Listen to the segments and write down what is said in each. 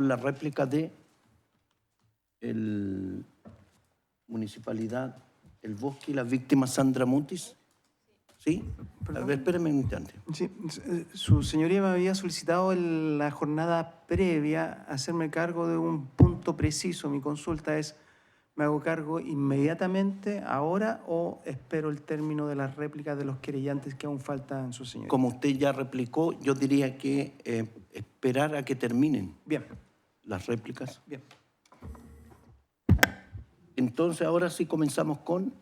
La réplica de el Municipalidad El Bosque y la víctima Sandra Mutis. ¿Sí? A ver, espérame un instante. Sí, su señoría me había solicitado en la jornada previa hacerme cargo de un punto preciso. Mi consulta es, ¿me hago cargo inmediatamente, ahora, o espero el término de las réplicas de los querellantes que aún faltan, su señoría? Como usted ya replicó, yo diría que esperar a que terminen Bien, las réplicas. bien. Entonces, ahora sí comenzamos con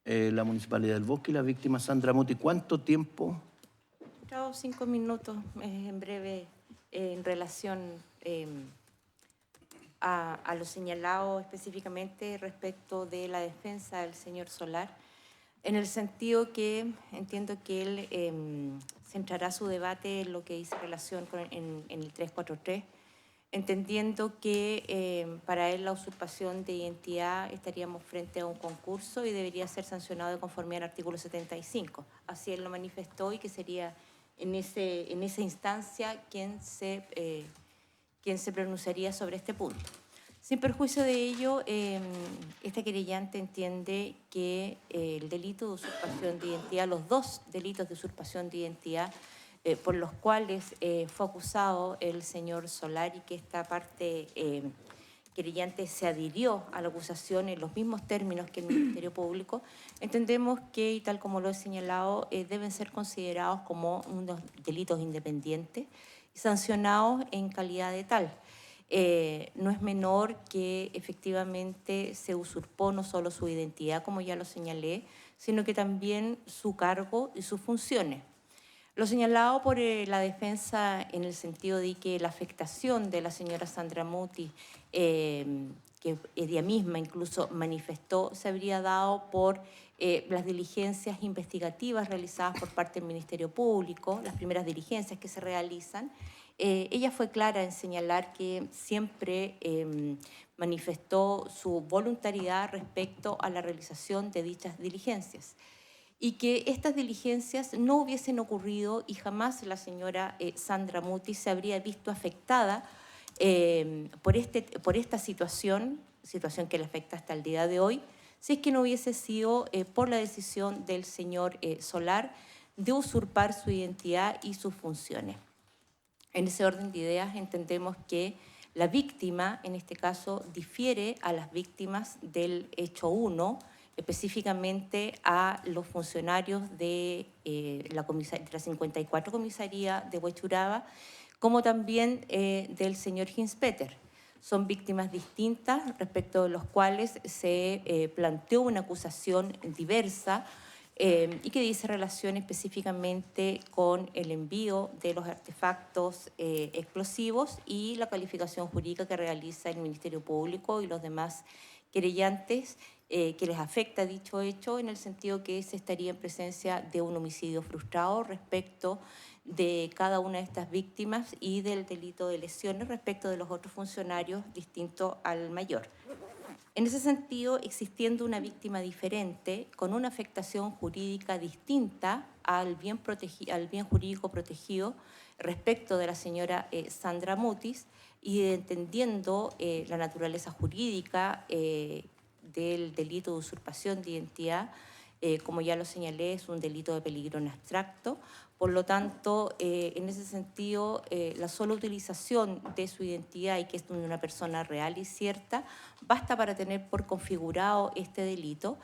la Municipalidad del Bosque y la víctima Sandra Mutis. ¿Cuánto tiempo? 5 minutos, en breve, en relación a lo señalado específicamente respecto de la defensa del señor Solar, en el sentido que entiendo que él centrará su debate en lo que dice relación en el 343, entendiendo que para él la usurpación de identidad estaríamos frente a un concurso y debería ser sancionado de conformidad al artículo 75. Así él lo manifestó, y que sería en esa instancia quien se pronunciaría sobre este punto. Sin perjuicio de ello, esta querellante entiende que el delito de usurpación de identidad, los dos delitos de usurpación de identidad por los cuales fue acusado el señor Solar, y que esta parte querellante se adhirió a la acusación en los mismos términos que el Ministerio Público, entendemos que, y tal como lo he señalado, deben ser considerados como unos delitos independientes y sancionados en calidad de tal. No es menor que efectivamente se usurpó no solo su identidad, como ya lo señalé, sino que también su cargo y sus funciones. Lo señalado por la defensa en el sentido de que la afectación de la señora Sandra Mutis, que ella misma incluso manifestó, se habría dado por las diligencias investigativas realizadas por parte del Ministerio Público, las primeras diligencias que se realizan. Ella fue clara en señalar que siempre manifestó su voluntariedad respecto a la realización de dichas diligencias, y que estas diligencias no hubiesen ocurrido y jamás la señora Sandra Mutis se habría visto afectada por esta situación que le afecta hasta el día de hoy, si es que no hubiese sido por la decisión del señor Solar de usurpar su identidad y sus funciones. En ese orden de ideas entendemos que la víctima, en este caso, difiere a las víctimas del hecho 1, específicamente a los funcionarios de la 54 comisaría de Huechuraba, como también del señor Hinspeter. Son víctimas distintas respecto de los cuales se planteó una acusación diversa y que dice relación específicamente con el envío de los artefactos explosivos y la calificación jurídica que realiza el Ministerio Público y los demás querellantes, que les afecta dicho hecho, en el sentido que se estaría en presencia de un homicidio frustrado respecto de cada una de estas víctimas y del delito de lesiones respecto de los otros funcionarios distinto al mayor. En ese sentido, existiendo una víctima diferente, con una afectación jurídica distinta al bien jurídico protegido respecto de la señora Sandra Mutis, y entendiendo la naturaleza jurídica del delito de usurpación de identidad, como ya lo señalé, es un delito de peligro en abstracto. Por lo tanto, en ese sentido, la sola utilización de su identidad, y que es de una persona real y cierta, basta para tener por configurado este delito,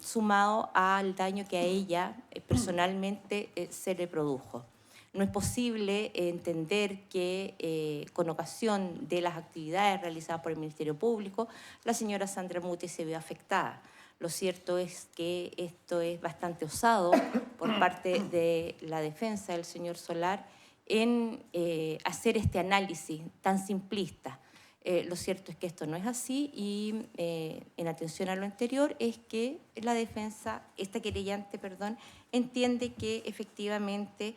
sumado al daño que a ella personalmente se le produjo. No es posible entender que con ocasión de las actividades realizadas por el Ministerio Público, la señora Sandra Mutis se vio afectada. Lo cierto es que esto es bastante osado por parte de la defensa del señor Solar en hacer este análisis tan simplista. Lo cierto es que esto no es así, y en atención a lo anterior es que la defensa, esta querellante, entiende que efectivamente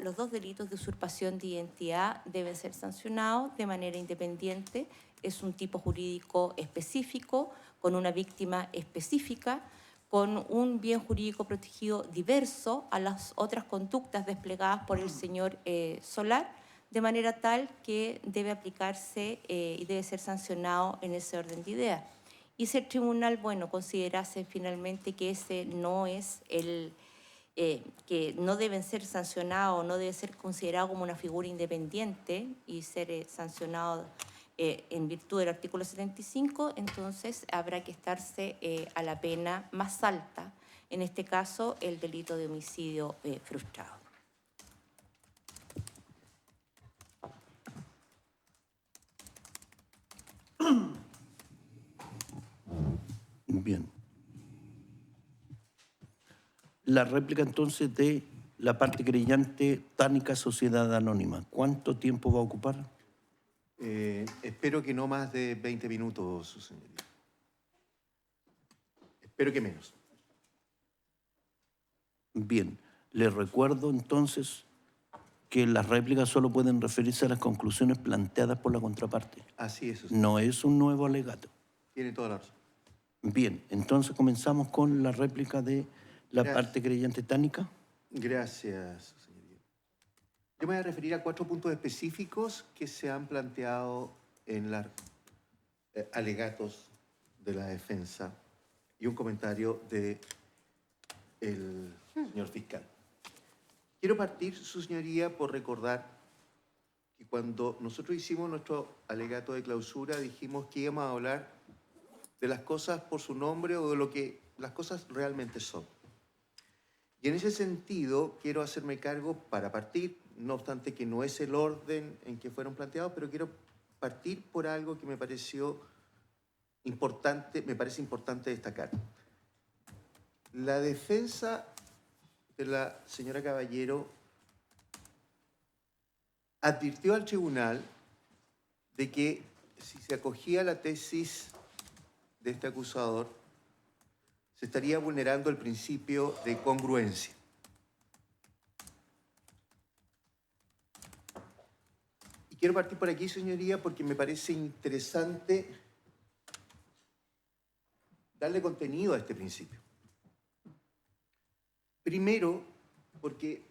los dos delitos de usurpación de identidad deben ser sancionados de manera independiente. Es un tipo jurídico específico, con una víctima específica, con un bien jurídico protegido diverso a las otras conductas desplegadas por el señor Solar, de manera tal que debe aplicarse y debe ser sancionado en ese orden de ideas. Y si el tribunal, bueno, considerase finalmente que ese no es que no deben ser sancionados, no debe ser considerado como una figura independiente y ser sancionado en virtud del artículo 75, entonces habrá que estarse a la pena más alta, en este caso el delito de homicidio frustrado. Bien. La réplica entonces de la parte creyente Tánica Sociedad Anónima. ¿Cuánto tiempo va a ocupar? Espero que no más de 20 minutos, su señoría. Espero que menos. Bien. Les recuerdo entonces que las réplicas solo pueden referirse a las conclusiones planteadas por la contraparte. Así es, su señoría. No es un nuevo alegato. Tiene toda la razón. Bien, entonces comenzamos con la réplica de la Gracias. parte creyente Tánica. Gracias, su señoría. Yo me voy a referir a 4 puntos específicos que se han planteado en los alegatos de la defensa y un comentario del señor fiscal. Quiero partir, su señoría, por recordar que cuando nosotros hicimos nuestro alegato de clausura dijimos que íbamos a hablar de las cosas por su nombre o de lo que las cosas realmente son. Y en ese sentido quiero hacerme cargo para partir, no obstante que no es el orden en que fueron planteados, pero quiero partir por algo que me parece importante destacar. La defensa de la señora Caballero advirtió al tribunal de que si se acogía la tesis de este acusador, se estaría vulnerando el principio de congruencia. Y quiero partir por aquí, señoría, porque me parece interesante darle contenido a este principio. Primero, porque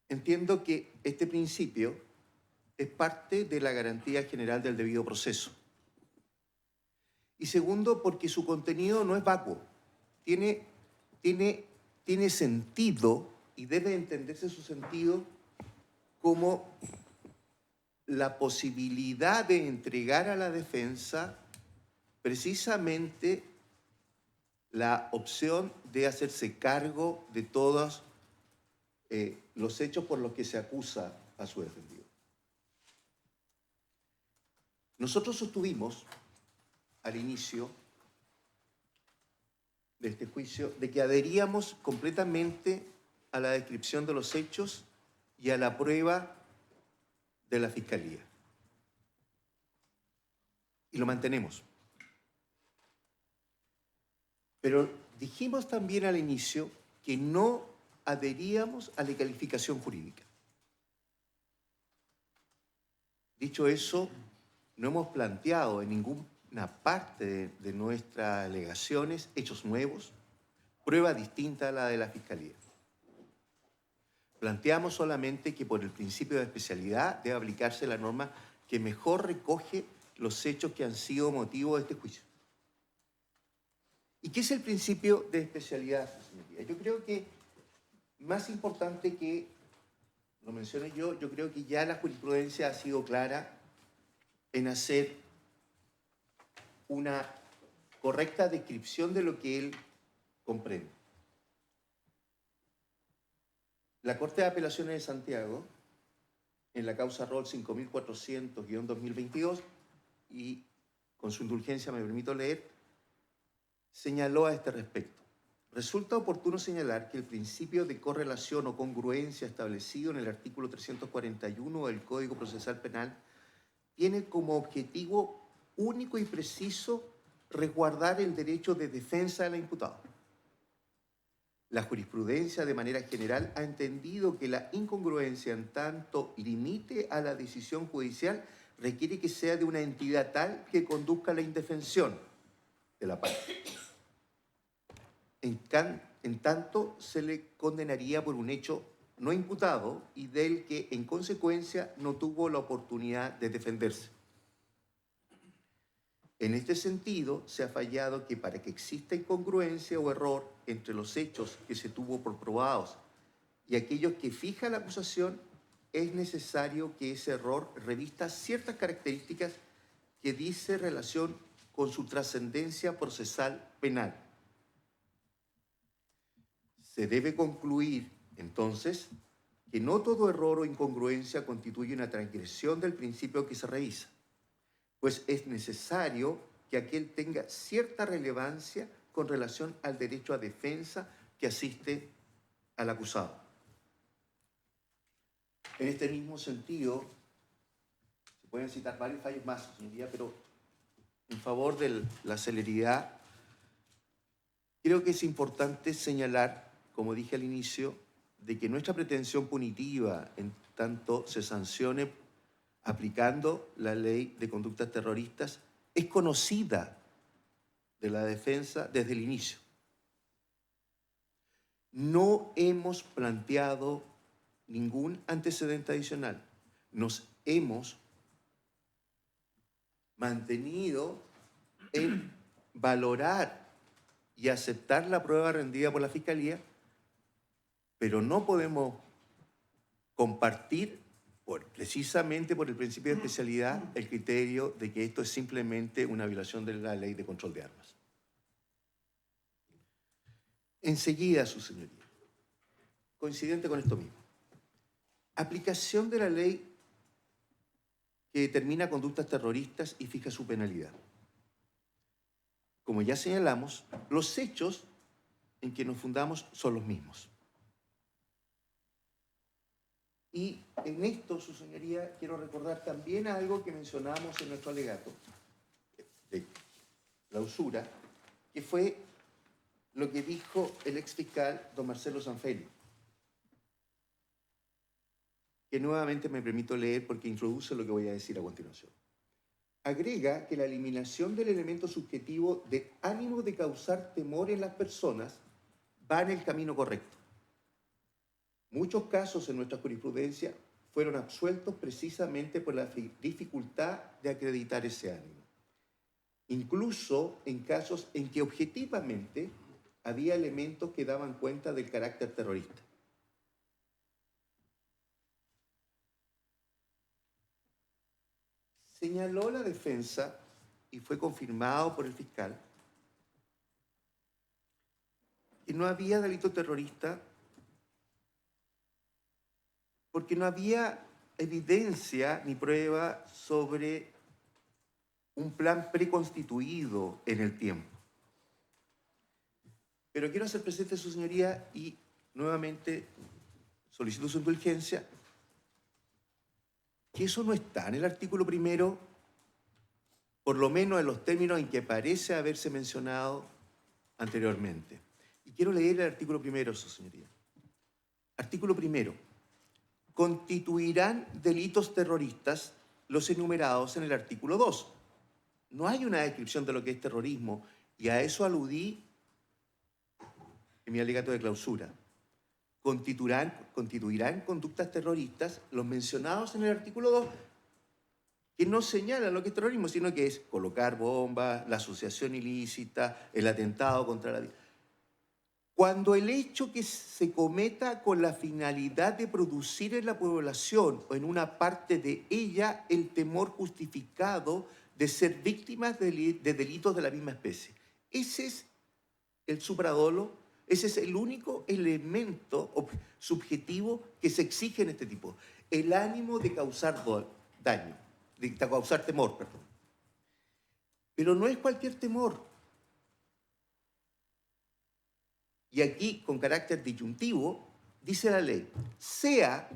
entiendo que este principio es parte de la garantía general del debido proceso. Y segundo, porque su contenido no es vacuo. Tiene sentido y debe entenderse su sentido como la posibilidad de entregar a la defensa precisamente la opción de hacerse cargo de todos los hechos por los que se acusa a su defendido. Nosotros sostuvimos al inicio de este juicio de que adheríamos completamente a la descripción de los hechos y a la prueba de la Fiscalía. Y lo mantenemos. Pero dijimos también al inicio que no adheríamos a la calificación jurídica. Dicho eso, no hemos planteado en ninguna parte de nuestras alegaciones hechos nuevos, prueba distinta a la de la Fiscalía. Planteamos solamente que por el principio de especialidad debe aplicarse la norma que mejor recoge los hechos que han sido motivo de este juicio. ¿Y qué es el principio de especialidad, señoría? Yo creo que más importante que lo mencioné yo creo que ya la jurisprudencia ha sido clara en hacer una correcta descripción de lo que él comprende. La Corte de Apelaciones de Santiago, en la causa ROL 5400-2022, y con su indulgencia me permito leer, señaló a este respecto. Resulta oportuno señalar que el principio de correlación o congruencia establecido en el artículo 341 del Código Procesal Penal tiene como objetivo único y preciso resguardar el derecho de defensa del imputado. La jurisprudencia, de manera general, ha entendido que la incongruencia, en tanto limite a la decisión judicial, requiere que sea de una entidad tal que conduzca a la indefensión de la parte. En tanto, se le condenaría por un hecho no imputado y del que, en consecuencia, no tuvo la oportunidad de defenderse. En este sentido, se ha fallado que para que exista incongruencia o error entre los hechos que se tuvo por probados y aquellos que fija la acusación, es necesario que ese error revista ciertas características que dice relación con su trascendencia procesal penal. Se debe concluir, entonces, que no todo error o incongruencia constituye una transgresión del principio que se revisa, pues es necesario que aquel tenga cierta relevancia con relación al derecho a defensa que asiste al acusado. En este mismo sentido, se pueden citar varios fallos más, señoría, pero en favor de la celeridad, creo que es importante señalar, como dije al inicio, de que nuestra pretensión punitiva, en tanto se sancione aplicando la ley de conductas terroristas, es conocida de la defensa desde el inicio. No hemos planteado ningún antecedente adicional. Nos hemos mantenido en valorar y aceptar la prueba rendida por la Fiscalía, pero no podemos compartir, precisamente por el principio de especialidad, el criterio de que esto es simplemente una violación de la Ley de Control de Armas. Enseguida, su señoría, coincidente con esto mismo, aplicación de la ley que determina conductas terroristas y fija su penalidad. Como ya señalamos, los hechos en que nos fundamos son los mismos. Y en esto, su señoría, quiero recordar también algo que mencionamos en nuestro alegato de clausura, que fue lo que dijo el exfiscal don Marcelo Sanfelio, que nuevamente me permito leer porque introduce lo que voy a decir a continuación. Agrega que la eliminación del elemento subjetivo de ánimo de causar temor en las personas va en el camino correcto. Muchos casos en nuestra jurisprudencia fueron absueltos precisamente por la dificultad de acreditar ese ánimo. Incluso en casos en que objetivamente había elementos que daban cuenta del carácter terrorista. Señaló la defensa, y fue confirmado por el fiscal, que no había delito terrorista porque no había evidencia ni prueba sobre un plan preconstituido en el tiempo. Pero quiero hacer presente a su señoría y nuevamente solicito su indulgencia, que eso no está en el artículo primero, por lo menos en los términos en que parece haberse mencionado anteriormente. Y quiero leer el artículo primero, su señoría. Artículo primero. Constituirán delitos terroristas los enumerados en el artículo 2. No hay una descripción de lo que es terrorismo, y a eso aludí en mi alegato de clausura. Constituirán conductas terroristas los mencionados en el artículo 2, que no señalan lo que es terrorismo, sino que es colocar bombas, la asociación ilícita, el atentado contra la vida. Cuando el hecho que se cometa con la finalidad de producir en la población o en una parte de ella el temor justificado de ser víctimas de delitos de la misma especie. Ese es el supradolo, ese es el único elemento subjetivo que se exige en este tipo. El ánimo de causar daño, de causar temor, perdón. Pero no es cualquier temor. Y aquí, con carácter disyuntivo, dice la ley, sea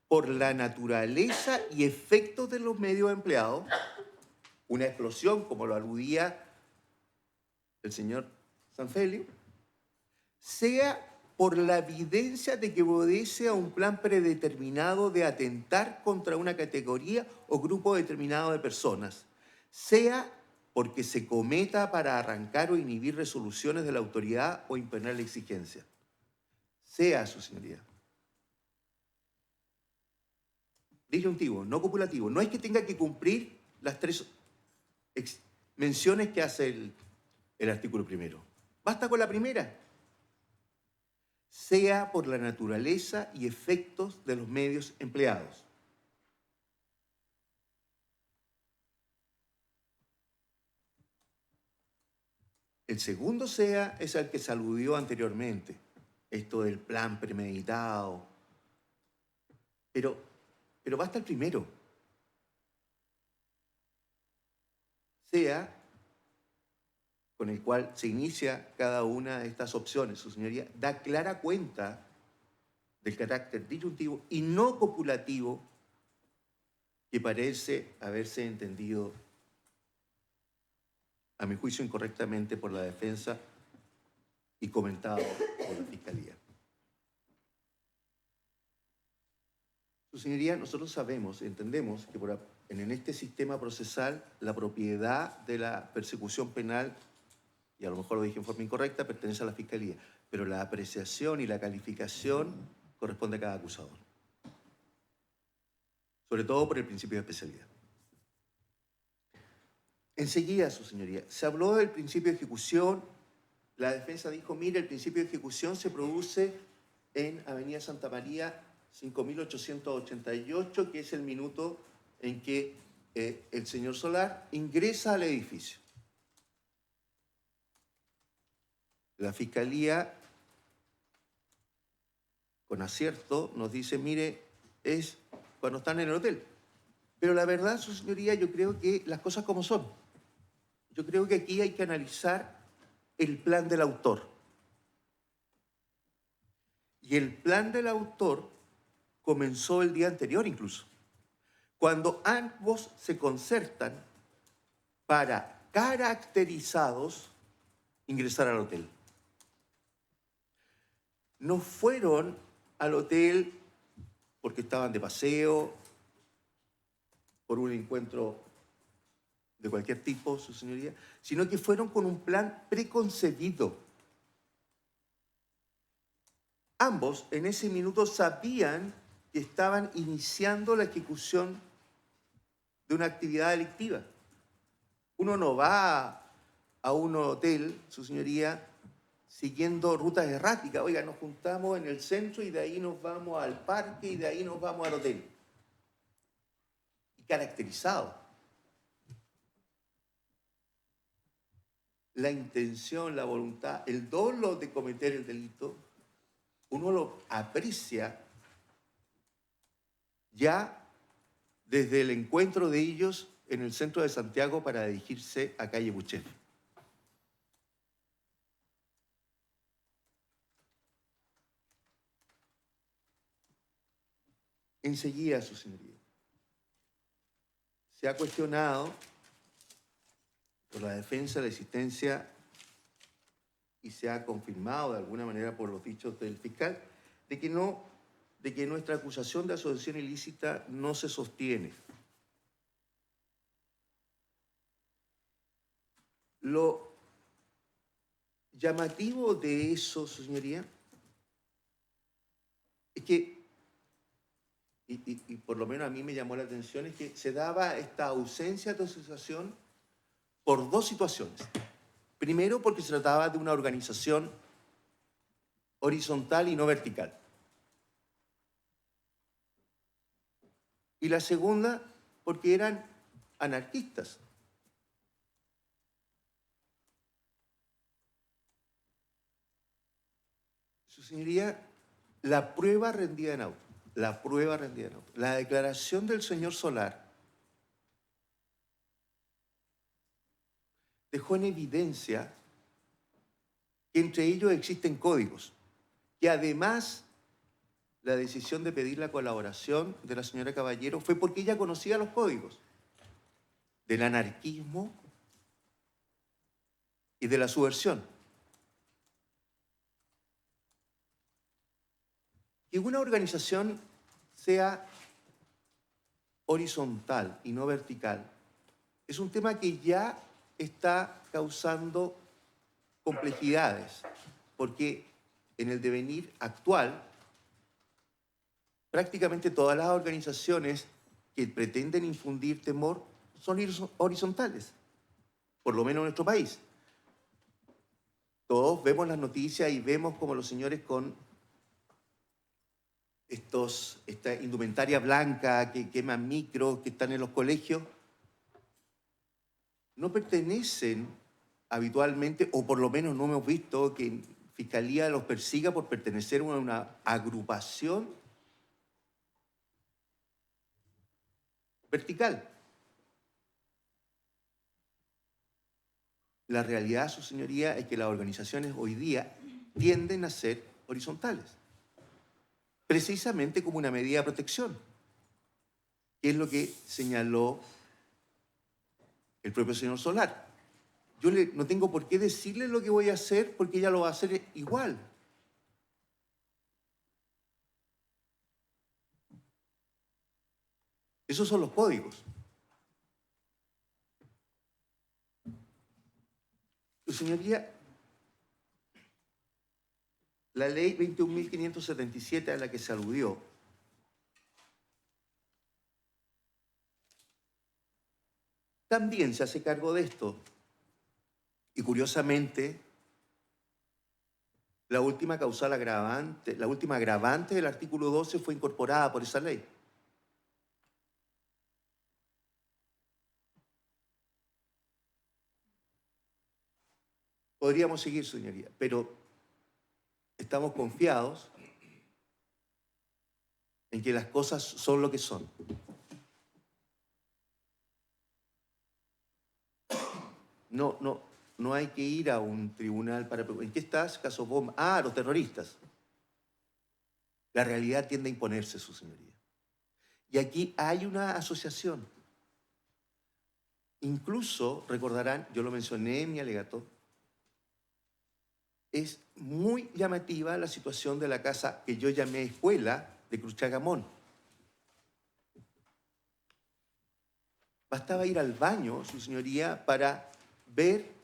por la naturaleza y efectos de los medios empleados, una explosión, como lo aludía el señor Sanfelio, sea por la evidencia de que obedece a un plan predeterminado de atentar contra una categoría o grupo determinado de personas, sea porque se cometa para arrancar o inhibir resoluciones de la autoridad o imponer la exigencia. Sea, su señoría, disyuntivo, no copulativo. No es que tenga que cumplir las tres menciones que hace el artículo primero. Basta con la primera. Sea por la naturaleza y efectos de los medios empleados. El segundo sea es el que se aludió anteriormente, esto del plan premeditado. Pero basta el primero. Sea con el cual se inicia cada una de estas opciones, su señoría, da clara cuenta del carácter disyuntivo y no copulativo que parece haberse entendido, a mi juicio, incorrectamente por la defensa y comentado por la Fiscalía. Su señoría, nosotros sabemos, entendemos que en este sistema procesal la propiedad de la persecución penal, y a lo mejor lo dije en forma incorrecta, pertenece a la Fiscalía, pero la apreciación y la calificación corresponde a cada acusador. Sobre todo por el principio de especialidad. Enseguida, su señoría, se habló del principio de ejecución. La defensa dijo, mire, el principio de ejecución se produce en Avenida Santa María 5888, que es el minuto en que el señor Solar ingresa al edificio. La Fiscalía, con acierto, nos dice, mire, es cuando están en el hotel. Pero la verdad, su señoría, yo creo que las cosas como son. Yo creo que aquí hay que analizar el plan del autor. Y el plan del autor comenzó el día anterior incluso, cuando ambos se concertan para, caracterizados, ingresar al hotel. No fueron al hotel porque estaban de paseo, por un encuentro de cualquier tipo, su señoría, sino que fueron con un plan preconcebido. Ambos en ese minuto sabían que estaban iniciando la ejecución de una actividad delictiva. Uno no va a un hotel, su señoría, siguiendo rutas erráticas. Oiga, nos juntamos en el centro y de ahí nos vamos al parque y de ahí nos vamos al hotel. Y caracterizado. La intención, la voluntad, el dolo de cometer el delito, uno lo aprecia ya desde el encuentro de ellos en el centro de Santiago para dirigirse a calle Buchef. Enseguida, su señoría, se ha cuestionado por la defensa la existencia y se ha confirmado de alguna manera por los dichos del fiscal de que nuestra acusación de asociación ilícita no se sostiene. Lo llamativo de eso, su señoría, es que, y por lo menos a mí me llamó la atención, es que se daba esta ausencia de asociación por dos situaciones. Primero, porque se trataba de una organización horizontal y no vertical. Y la segunda, porque eran anarquistas. Su señoría, la prueba rendida en auto. La declaración del señor Solar dejó en evidencia que entre ellos existen códigos, que además la decisión de pedir la colaboración de la señora Caballero fue porque ella conocía los códigos del anarquismo y de la subversión. Que una organización sea horizontal y no vertical es un tema que ya está causando complejidades, porque en el devenir actual prácticamente todas las organizaciones que pretenden infundir temor son horizontales, por lo menos en nuestro país. Todos vemos las noticias y vemos como los señores con esta indumentaria blanca que queman micros, que están en los colegios, no pertenecen habitualmente, o por lo menos no hemos visto que Fiscalía los persiga por pertenecer a una agrupación vertical. La realidad, su señoría, es que las organizaciones hoy día tienden a ser horizontales, precisamente como una medida de protección, que es lo que señaló el propio señor Solar. Yo no tengo por qué decirle lo que voy a hacer porque ella lo va a hacer igual. Esos son los códigos. Su señoría, la ley 21.577 a la que se aludió también se hace cargo de esto. Y curiosamente, la última causal agravante, la última agravante del artículo 12 fue incorporada por esa ley. Podríamos seguir, señoría, pero estamos confiados en que las cosas son lo que son. No hay que ir a un tribunal para... ¿En qué estás? Caso bomba. Ah, los terroristas. La realidad tiende a imponerse, su señoría. Y aquí hay una asociación. Incluso, recordarán, yo lo mencioné en mi alegato, es muy llamativa la situación de la casa que yo llamé escuela de Cruchagamón. Bastaba ir al baño, su señoría, para ver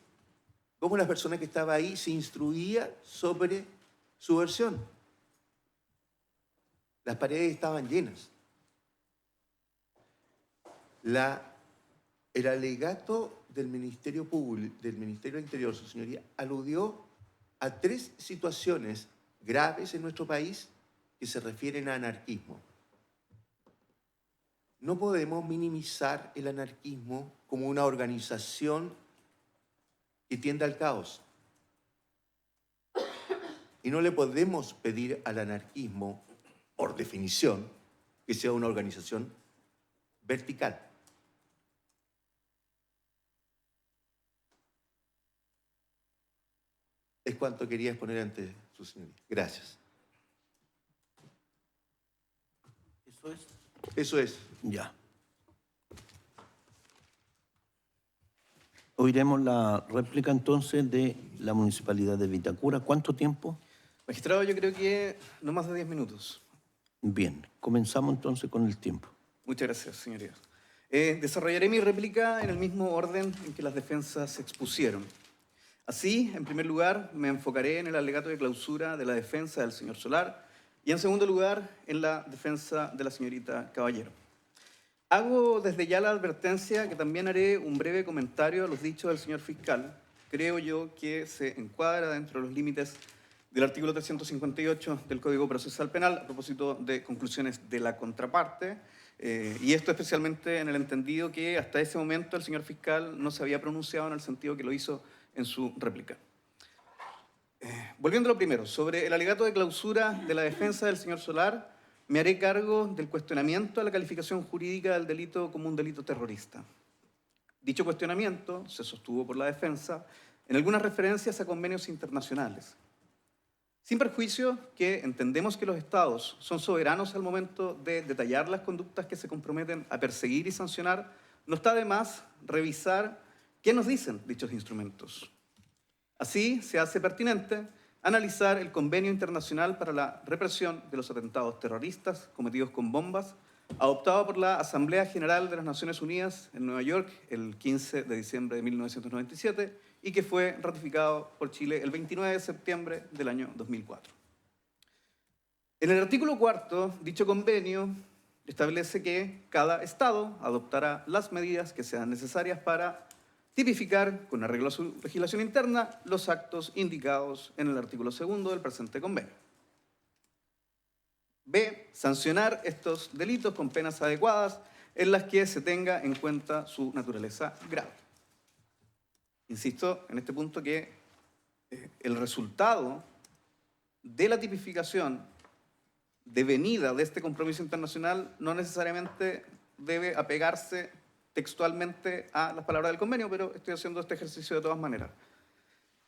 cómo la persona que estaba ahí se instruía sobre su versión. Las paredes estaban llenas. El alegato del Ministerio Público, del Ministerio del Interior, su señoría, aludió a 3 situaciones graves en nuestro país que se refieren a anarquismo. No podemos minimizar el anarquismo como una organización que tiende al caos. Y no le podemos pedir al anarquismo, por definición, que sea una organización vertical. Es cuanto quería exponer ante su señoría. Gracias. ¿Eso es? Eso es. Ya. Oiremos la réplica entonces de la Municipalidad de Vitacura. ¿Cuánto tiempo? Magistrado, yo creo que no más de 10 minutos. Bien, comenzamos entonces con el tiempo. Muchas gracias, señorías. Desarrollaré mi réplica en el mismo orden en que las defensas se expusieron. Así, en primer lugar, me enfocaré en el alegato de clausura de la defensa del señor Solar y, en segundo lugar, en la defensa de la señorita Caballero. Hago desde ya la advertencia que también haré un breve comentario a los dichos del señor fiscal. Creo yo que se encuadra dentro de los límites del artículo 358 del Código Procesal Penal a propósito de conclusiones de la contraparte, y esto especialmente en el entendido que hasta ese momento el señor fiscal no se había pronunciado en el sentido que lo hizo en su réplica. Volviendo a lo primero, sobre el alegato de clausura de la defensa del señor Solar, me haré cargo del cuestionamiento a la calificación jurídica del delito como un delito terrorista. Dicho cuestionamiento se sostuvo por la defensa en algunas referencias a convenios internacionales. Sin perjuicio que entendemos que los Estados son soberanos al momento de detallar las conductas que se comprometen a perseguir y sancionar, no está de más revisar qué nos dicen dichos instrumentos. Así, se hace pertinente analizar el Convenio Internacional para la Represión de los Atentados Terroristas cometidos con bombas, adoptado por la Asamblea General de las Naciones Unidas en Nueva York el 15 de diciembre de 1997 y que fue ratificado por Chile el 29 de septiembre del año 2004. En el artículo 4, dicho convenio establece que cada Estado adoptará las medidas que sean necesarias para tipificar, con arreglo a su legislación interna, los actos indicados en el artículo 2 del presente convenio. B. Sancionar estos delitos con penas adecuadas en las que se tenga en cuenta su naturaleza grave. Insisto en este punto que el resultado de la tipificación devenida de este compromiso internacional no necesariamente debe apegarse textualmente a las palabras del convenio, pero estoy haciendo este ejercicio de todas maneras.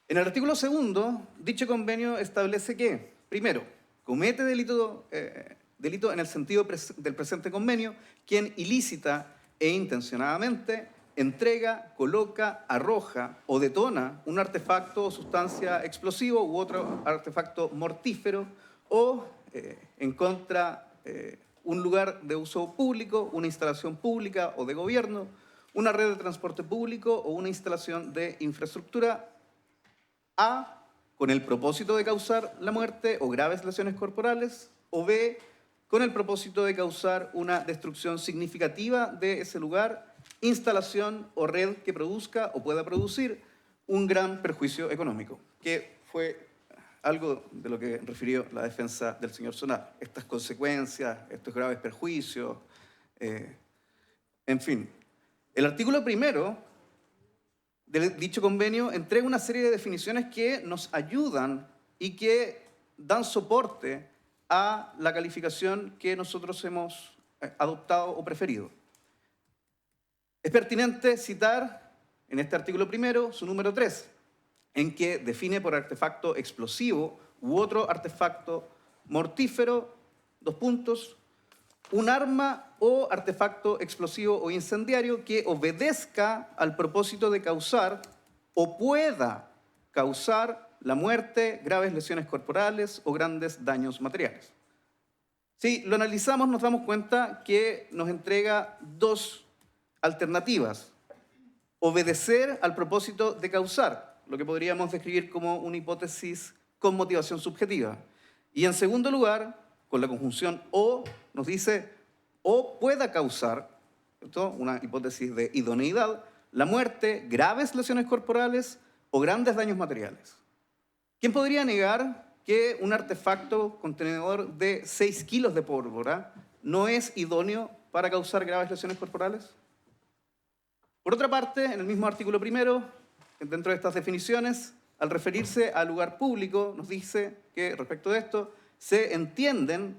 En el artículo 2, dicho convenio establece que, primero, comete delito en el sentido del presente convenio quien ilícita e intencionadamente entrega, coloca, arroja o detona un artefacto o sustancia explosivo u otro artefacto mortífero o en contra un lugar de uso público, una instalación pública o de gobierno, una red de transporte público o una instalación de infraestructura, A, con el propósito de causar la muerte o graves lesiones corporales, o B, con el propósito de causar una destrucción significativa de ese lugar, instalación o red que produzca o pueda producir un gran perjuicio económico, que fue algo de lo que refirió la defensa del señor Solar. Estas consecuencias, estos graves perjuicios, en fin. El artículo 1 de dicho convenio entrega una serie de definiciones que nos ayudan y que dan soporte a la calificación que nosotros hemos adoptado o preferido. Es pertinente citar en este artículo 1 su número 3, en que define por artefacto explosivo u otro artefacto mortífero, un arma o artefacto explosivo o incendiario que obedezca al propósito de causar o pueda causar la muerte, graves lesiones corporales o grandes daños materiales. Si lo analizamos, nos damos cuenta que nos entrega dos alternativas. Obedecer al propósito de causar, lo que podríamos describir como una hipótesis con motivación subjetiva. Y en segundo lugar, con la conjunción o, nos dice o pueda causar, ¿cierto?, una hipótesis de idoneidad, la muerte, graves lesiones corporales o grandes daños materiales. ¿Quién podría negar que un artefacto contenedor de 6 kilos de pólvora no es idóneo para causar graves lesiones corporales? Por otra parte, en el mismo artículo 1, dentro de estas definiciones, al referirse al lugar público, nos dice que respecto de esto se entienden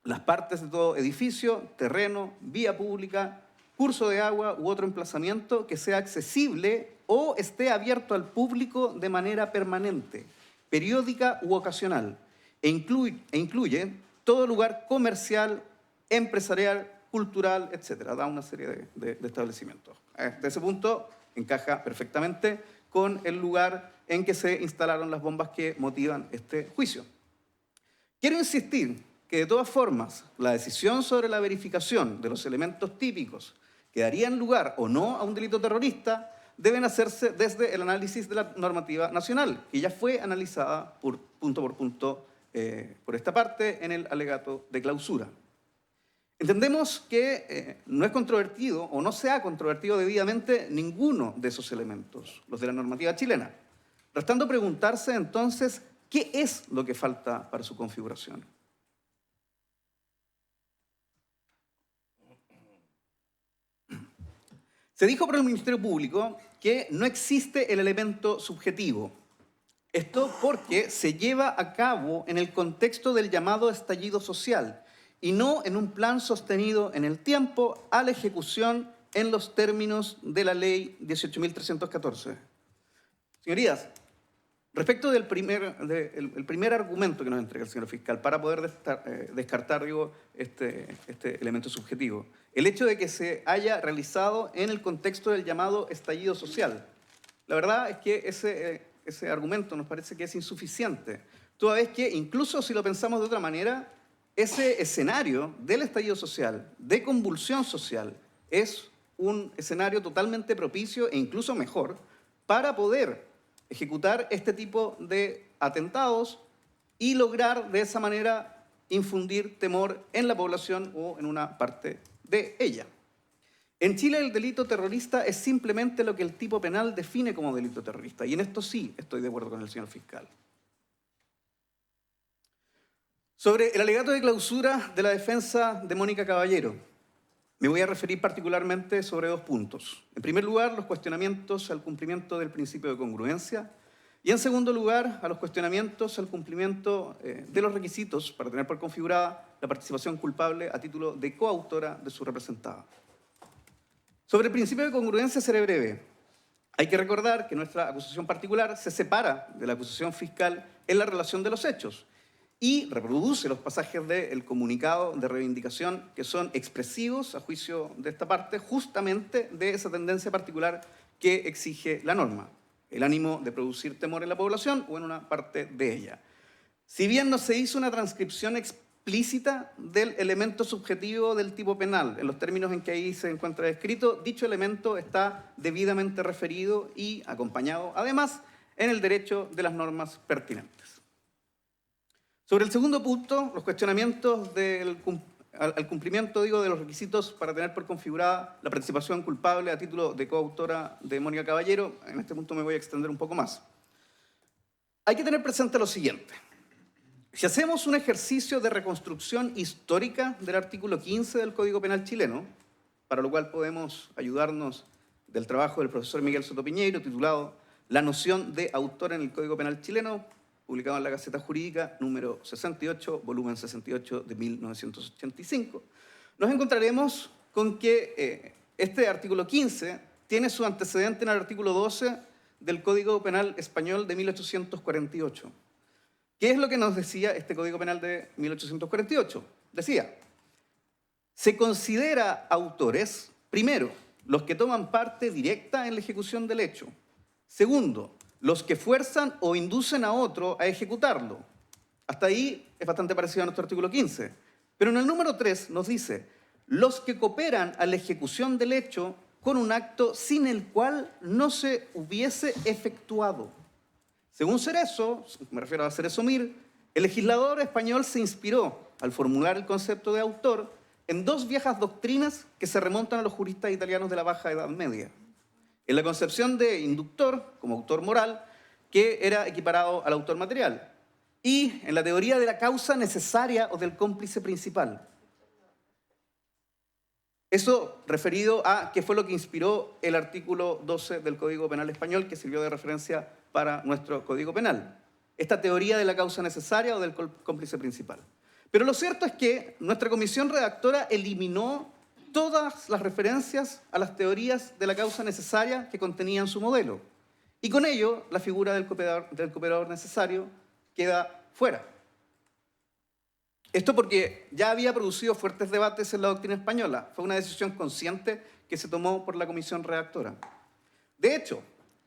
las partes de todo edificio, terreno, vía pública, curso de agua u otro emplazamiento que sea accesible o esté abierto al público de manera permanente, periódica u ocasional, e incluye todo lugar comercial, empresarial, cultural, etc. Da una serie de establecimientos. Desde ese punto encaja perfectamente con el lugar en que se instalaron las bombas que motivan este juicio. Quiero insistir que de todas formas la decisión sobre la verificación de los elementos típicos que darían lugar o no a un delito terrorista deben hacerse desde el análisis de la normativa nacional, que ya fue analizada punto por punto por esta parte en el alegato de clausura. Entendemos que no es controvertido o no se ha controvertido debidamente ninguno de esos elementos, los de la normativa chilena, restando preguntarse entonces qué es lo que falta para su configuración. Se dijo por el Ministerio Público que no existe el elemento subjetivo. Esto porque se lleva a cabo en el contexto del llamado estallido social y no en un plan sostenido en el tiempo a la ejecución en los términos de la Ley 18.314. Señorías, respecto del primer argumento que nos entrega el señor fiscal para poder descartar este elemento subjetivo, el hecho de que se haya realizado en el contexto del llamado estallido social, la verdad es que ese argumento nos parece que es insuficiente, toda vez que incluso si lo pensamos de otra manera, ese escenario del estallido social, de convulsión social, es un escenario totalmente propicio e incluso mejor para poder ejecutar este tipo de atentados y lograr de esa manera infundir temor en la población o en una parte de ella. En Chile el delito terrorista es simplemente lo que el tipo penal define como delito terrorista, y en esto sí estoy de acuerdo con el señor fiscal. Sobre el alegato de clausura de la defensa de Mónica Caballero, me voy a referir particularmente sobre 2 puntos. En primer lugar, los cuestionamientos al cumplimiento del principio de congruencia, y en segundo lugar, a los cuestionamientos al cumplimiento de los requisitos para tener por configurada la participación culpable a título de coautora de su representada. Sobre el principio de congruencia seré breve. Hay que recordar que nuestra acusación particular se separa de la acusación fiscal en la relación de los hechos y reproduce los pasajes del comunicado de reivindicación que son expresivos, a juicio de esta parte, justamente de esa tendencia particular que exige la norma, el ánimo de producir temor en la población o en una parte de ella. Si bien no se hizo una transcripción explícita del elemento subjetivo del tipo penal, en los términos en que ahí se encuentra descrito, dicho elemento está debidamente referido y acompañado, además, en el derecho de las normas pertinentes. Sobre el segundo punto, los cuestionamientos al cumplimiento, de los requisitos para tener por configurada la participación culpable a título de coautora de Mónica Caballero, en este punto me voy a extender un poco más. Hay que tener presente lo siguiente. Si hacemos un ejercicio de reconstrucción histórica del artículo 15 del Código Penal chileno, para lo cual podemos ayudarnos del trabajo del profesor Miguel Soto Piñeiro, titulado La noción de autor en el Código Penal chileno, publicado en la Gaceta Jurídica, número 68, volumen 68 de 1985, nos encontraremos con que este artículo 15 tiene su antecedente en el artículo 12 del Código Penal español de 1848. ¿Qué es lo que nos decía este Código Penal de 1848? Decía, se considera autores, primero, los que toman parte directa en la ejecución del hecho. Segundo, los que fuerzan o inducen a otro a ejecutarlo. Hasta ahí es bastante parecido a nuestro artículo 15. Pero en el número 3 nos dice, los que cooperan a la ejecución del hecho con un acto sin el cual no se hubiese efectuado. Según Cerezo, me refiero a Cerezo Mir, el legislador español se inspiró al formular el concepto de autor en 2 viejas doctrinas que se remontan a los juristas italianos de la Baja Edad Media. En la concepción de inductor, como autor moral, que era equiparado al autor material. Y en la teoría de la causa necesaria o del cómplice principal. Eso referido a qué fue lo que inspiró el artículo 12 del Código Penal español, que sirvió de referencia para nuestro Código Penal. Esta teoría de la causa necesaria o del cómplice principal. Pero lo cierto es que nuestra comisión redactora eliminó todas las referencias a las teorías de la causa necesaria que contenían su modelo. Y con ello, la figura del cooperador necesario queda fuera. Esto porque ya había producido fuertes debates en la doctrina española. Fue una decisión consciente que se tomó por la comisión redactora. De hecho,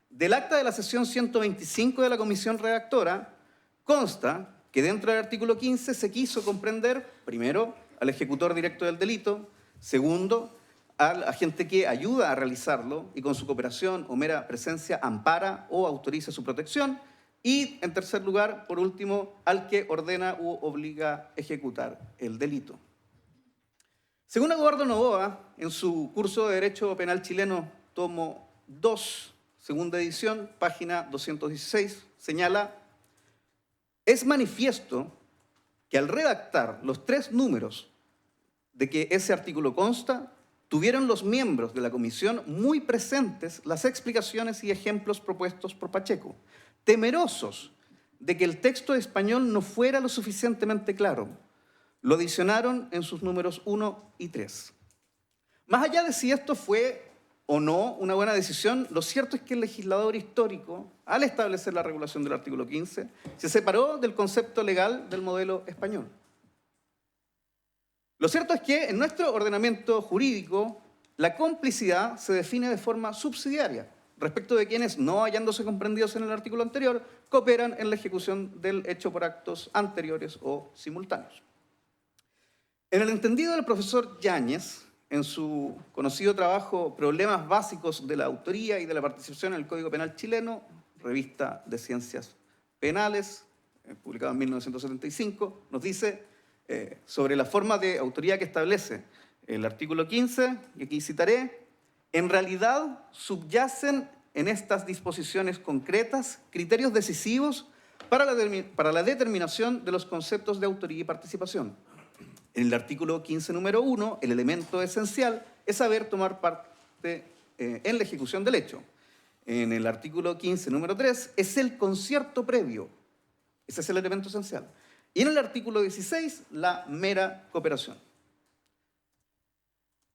del acta de la sesión 125 de la comisión redactora, consta que dentro del artículo 15 se quiso comprender, primero, al ejecutor directo del delito, segundo, al agente que ayuda a realizarlo y con su cooperación o mera presencia ampara o autoriza su protección, y, en tercer lugar, por último, al que ordena u obliga a ejecutar el delito. Según Eduardo Novoa, en su curso de Derecho Penal Chileno, tomo 2, segunda edición, página 216, señala, es manifiesto que al redactar los 3 números de que ese artículo consta, tuvieron los miembros de la comisión muy presentes las explicaciones y ejemplos propuestos por Pacheco, temerosos de que el texto español no fuera lo suficientemente claro. Lo adicionaron en sus números 1 y 3. Más allá de si esto fue o no una buena decisión, lo cierto es que el legislador histórico, al establecer la regulación del artículo 15, se separó del concepto legal del modelo español. Lo cierto es que en nuestro ordenamiento jurídico la complicidad se define de forma subsidiaria respecto de quienes, no hallándose comprendidos en el artículo anterior, cooperan en la ejecución del hecho por actos anteriores o simultáneos. En el entendido del profesor Yáñez, en su conocido trabajo Problemas básicos de la autoría y de la participación en el Código Penal chileno, revista de Ciencias Penales, publicado en 1975, nos dice, sobre la forma de autoría que establece el artículo 15, y aquí citaré, en realidad subyacen en estas disposiciones concretas criterios decisivos para la determinación de los conceptos de autoría y participación. En el artículo 15, número 1, el elemento esencial es saber tomar parte en la ejecución del hecho. En el artículo 15, número 3, es el concierto previo. Ese es el elemento esencial. Y en el artículo 16, la mera cooperación.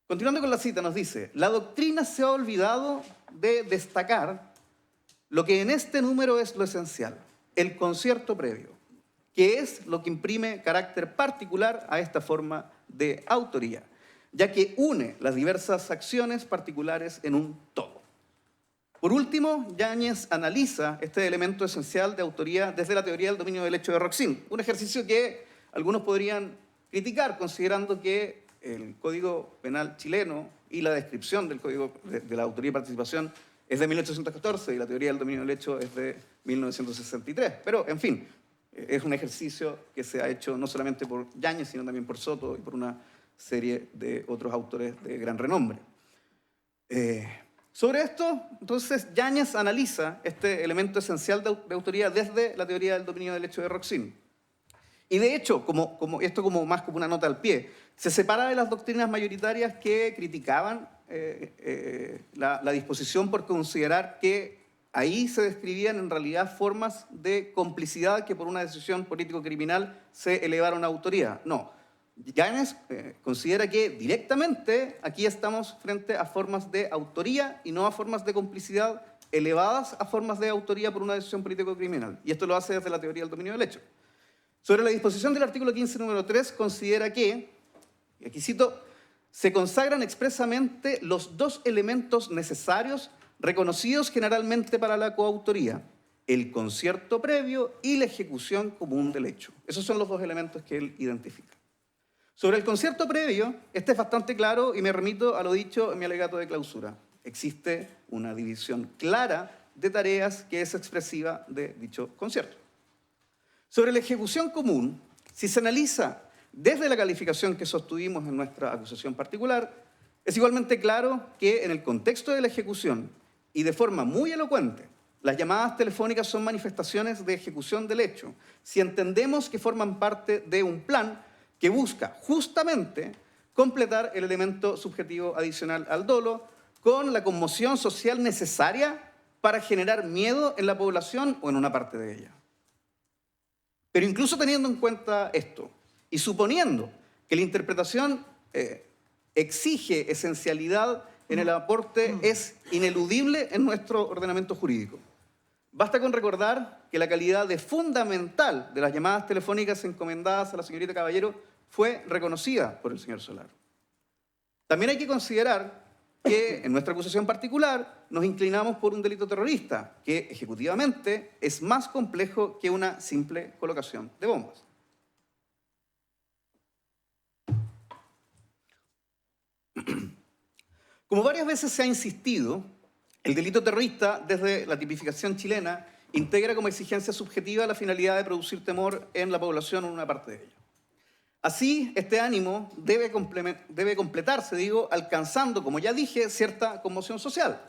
Continuando con la cita, nos dice, la doctrina se ha olvidado de destacar lo que en este número es lo esencial, el concierto previo, que es lo que imprime carácter particular a esta forma de autoría, ya que une las diversas acciones particulares en un todo. Por último, Yáñez analiza este elemento esencial de autoría desde la teoría del dominio del hecho de Roxin, un ejercicio que algunos podrían criticar considerando que el Código Penal chileno y la descripción del Código de la autoría y participación es de 1814 y la teoría del dominio del hecho es de 1963. Pero, en fin, es un ejercicio que se ha hecho no solamente por Yáñez, sino también por Soto y por una serie de otros autores de gran renombre. Sobre esto, entonces, Yáñez analiza este elemento esencial de autoría desde la teoría del dominio del hecho de Roxin. Y de hecho, esto más como una nota al pie, se separa de las doctrinas mayoritarias que criticaban la disposición por considerar que ahí se describían en realidad formas de complicidad que por una decisión político-criminal se elevaron a autoría. No, Yáñez considera que directamente aquí estamos frente a formas de autoría y no a formas de complicidad elevadas a formas de autoría por una decisión político-criminal. Y esto lo hace desde la teoría del dominio del hecho. Sobre la disposición del artículo 15, número 3, considera que, y aquí cito, se consagran expresamente los dos elementos necesarios reconocidos generalmente para la coautoría, el concierto previo y la ejecución común del hecho. Esos son los dos elementos que él identifica. Sobre el concierto previo, este es bastante claro y me remito a lo dicho en mi alegato de clausura. Existe una división clara de tareas que es expresiva de dicho concierto. Sobre la ejecución común, si se analiza desde la calificación que sostuvimos en nuestra acusación particular, es igualmente claro que en el contexto de la ejecución y de forma muy elocuente, las llamadas telefónicas son manifestaciones de ejecución del hecho, si entendemos que forman parte de un plan que busca justamente completar el elemento subjetivo adicional al dolo con la conmoción social necesaria para generar miedo en la población o en una parte de ella. Pero incluso teniendo en cuenta esto y suponiendo que la interpretación exige esencialidad en el aporte es ineludible en nuestro ordenamiento jurídico. Basta con recordar que la calidad de fundamental de las llamadas telefónicas encomendadas a la señorita Caballero fue reconocida por el señor Solar. También hay que considerar que en nuestra acusación particular nos inclinamos por un delito terrorista, que ejecutivamente es más complejo que una simple colocación de bombas. Como varias veces se ha insistido, el delito terrorista, desde la tipificación chilena, integra como exigencia subjetiva la finalidad de producir temor en la población o en una parte de ella. Así, este ánimo debe completarse, alcanzando, como ya dije, cierta conmoción social,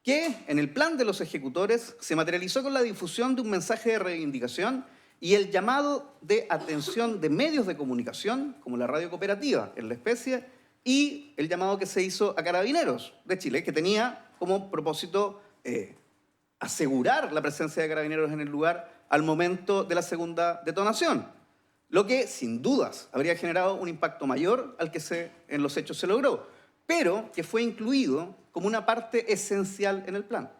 que en el plan de los ejecutores se materializó con la difusión de un mensaje de reivindicación y el llamado de atención de medios de comunicación, como la radio cooperativa en la especie, y el llamado que se hizo a Carabineros de Chile, que tenía como propósito asegurar la presencia de Carabineros en el lugar al momento de la segunda detonación, lo que sin dudas habría generado un impacto mayor al que en los hechos se logró, pero que fue incluido como una parte esencial en el plan.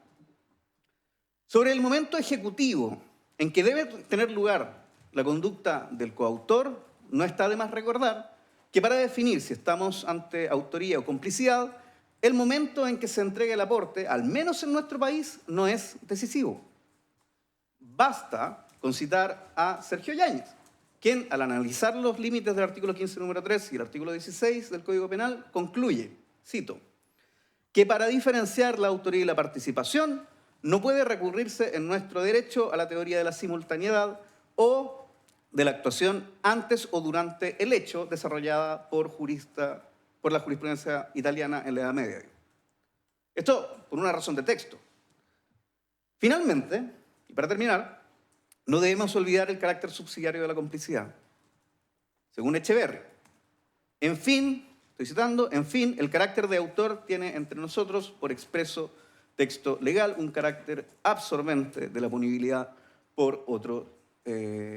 Sobre el momento ejecutivo en que debe tener lugar la conducta del coautor, no está de más recordar que para definir si estamos ante autoría o complicidad, el momento en que se entrega el aporte, al menos en nuestro país, no es decisivo. Basta con citar a Sergio Yáñez, quien al analizar los límites del artículo 15, número 3 y el artículo 16 del Código Penal, concluye, cito, que para diferenciar la autoría y la participación no puede recurrirse en nuestro derecho a la teoría de la simultaneidad o de la actuación antes o durante el hecho desarrollada por la jurisprudencia italiana en la Edad Media. Esto por una razón de texto. Finalmente, y para terminar, no debemos olvidar el carácter subsidiario de la complicidad. Según Echeverri, en fin, estoy citando, en fin, el carácter de autor tiene entre nosotros, por expreso texto legal, un carácter absorbente de la punibilidad por otro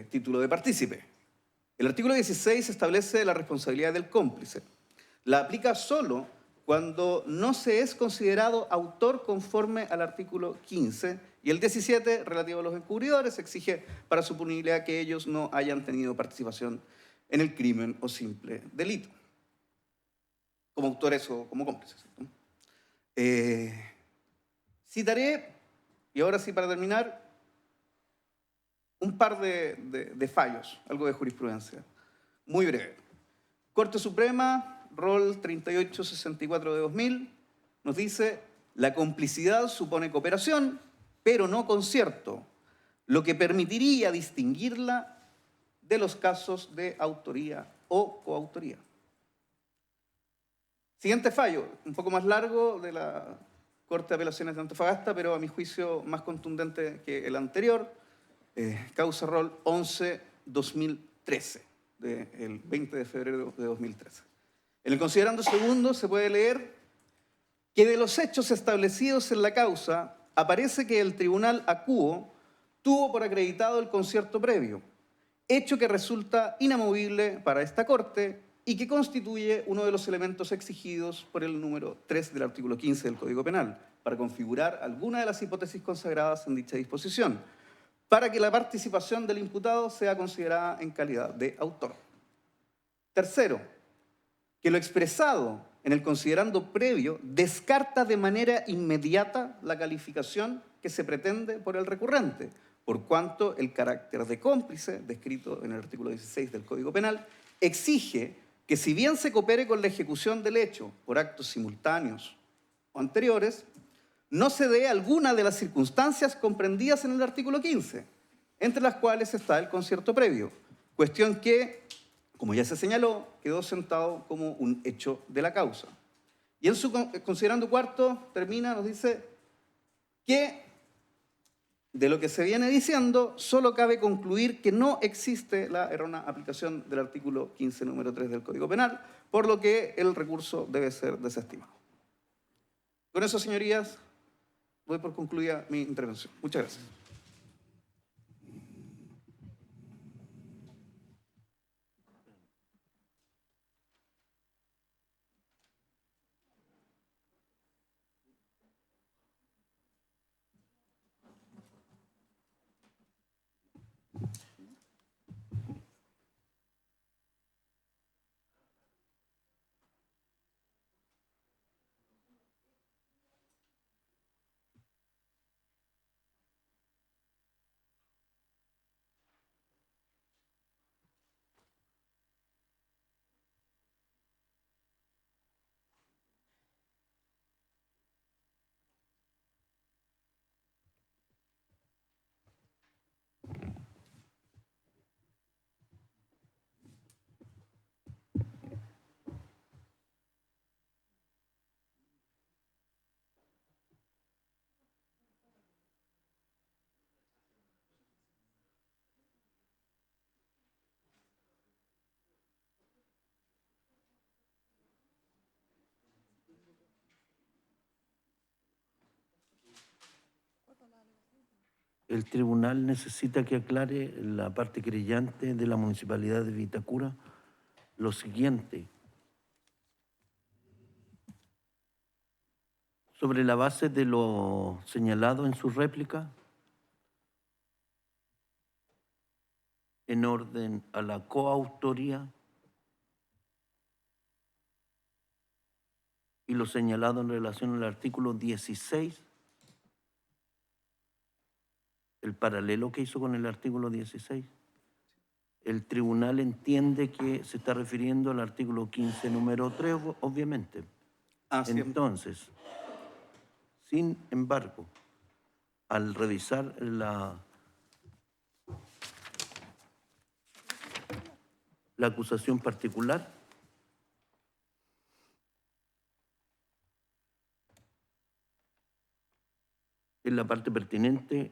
título de partícipe. El artículo 16 establece la responsabilidad del cómplice. La aplica solo cuando no se es considerado autor conforme al artículo 15, y el 17, relativo a los encubridores, exige para su punibilidad que ellos no hayan tenido participación en el crimen o simple delito, como autores o como cómplices. Citaré, y ahora sí para terminar, un par de fallos, algo de jurisprudencia, muy breve. Corte Suprema, rol 3864 de 2000, nos dice: la complicidad supone cooperación, pero no concierto, lo que permitiría distinguirla de los casos de autoría o coautoría. Siguiente fallo, un poco más largo, de la Corte de Apelaciones de Antofagasta, pero a mi juicio más contundente que el anterior, causa rol 11-2013, del 20 de febrero de 2013. En el considerando segundo se puede leer que de los hechos establecidos en la causa aparece que el tribunal acuo tuvo por acreditado el concierto previo, hecho que resulta inamovible para esta Corte y que constituye uno de los elementos exigidos por el número 3 del artículo 15 del Código Penal, para configurar alguna de las hipótesis consagradas en dicha disposición, para que la participación del imputado sea considerada en calidad de autor. Tercero, que lo expresado en el considerando previo descarta de manera inmediata la calificación que se pretende por el recurrente, por cuanto el carácter de cómplice, descrito en el artículo 16 del Código Penal, exige que si bien se coopere con la ejecución del hecho por actos simultáneos o anteriores, no se dé alguna de las circunstancias comprendidas en el artículo 15, entre las cuales está el concierto previo, cuestión que, como ya se señaló, quedó sentado como un hecho de la causa. Y en su considerando cuarto termina, nos dice que de lo que se viene diciendo, solo cabe concluir que no existe la errónea aplicación del artículo 15, número 3 del Código Penal, por lo que el recurso debe ser desestimado. Con eso, señorías, doy por concluida mi intervención. Muchas gracias. El tribunal necesita que aclare la parte querellante de la Municipalidad de Vitacura lo siguiente. Sobre la base de lo señalado en su réplica, en orden a la coautoría y lo señalado en relación al artículo 16, el paralelo que hizo con el artículo 16, el tribunal entiende que se está refiriendo al artículo 15, número 3, obviamente. Sí. Entonces, sin embargo, al revisar la acusación particular. En la parte pertinente,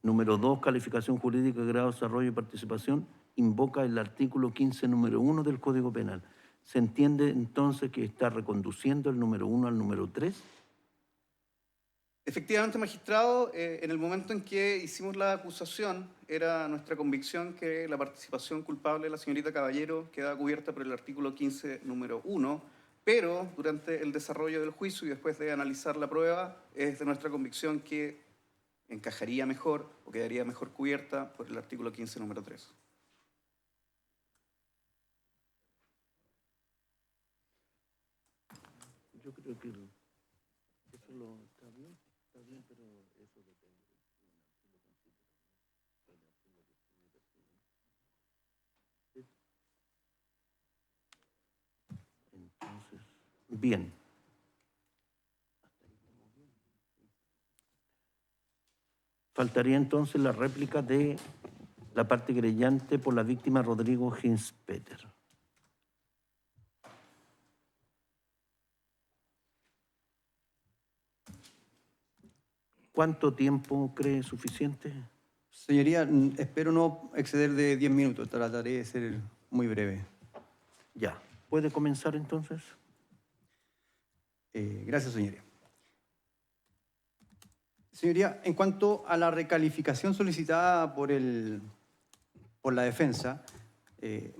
número 2, calificación jurídica, grado, desarrollo y participación, invoca el artículo 15, número 1 del Código Penal. ¿Se entiende entonces que está reconduciendo el número 1 al número 3? Efectivamente, magistrado, en el momento en que hicimos la acusación, era nuestra convicción que la participación culpable de la señorita Caballero quedaba cubierta por el artículo 15, número 1, pero durante el desarrollo del juicio y después de analizar la prueba, es de nuestra convicción que encajaría mejor o quedaría mejor cubierta por el artículo 15, número 3. Yo creo que eso está bien, pero eso depende. Entonces, bien. Faltaría entonces la réplica de la parte querellante por la víctima Rodrigo Hinspeter. ¿Cuánto tiempo cree suficiente? Señoría, espero no exceder de 10 minutos. Trataré de ser muy breve. Ya. ¿Puede comenzar entonces? Gracias, señoría. Señoría, en cuanto a la recalificación solicitada por la defensa,